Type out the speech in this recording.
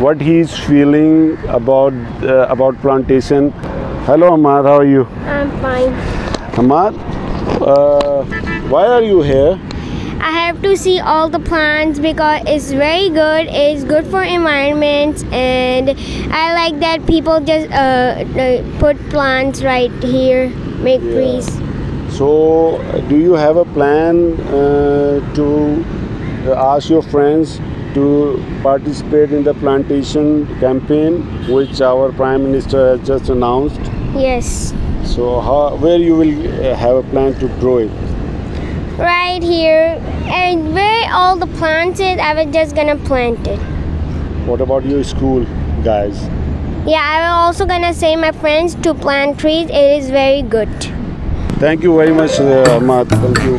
what he is feeling about plantation. Hello Hamad, how are you? I'm fine. Hamad, why are you here? I have to see all the plants because it's very good. It's good for environment, and I like that people just put plants right here, make trees. So do you have a plan to ask your friends to participate in the plantation campaign which our Prime Minister has just announced? Yes. So where you will have a plan to grow it? Right here. And where all the plants is, I was just gonna plant it. What about your school guys? Yeah, I was also gonna say my friends to plant trees. It is very good. Thank you very much, Ahmad. Thank you.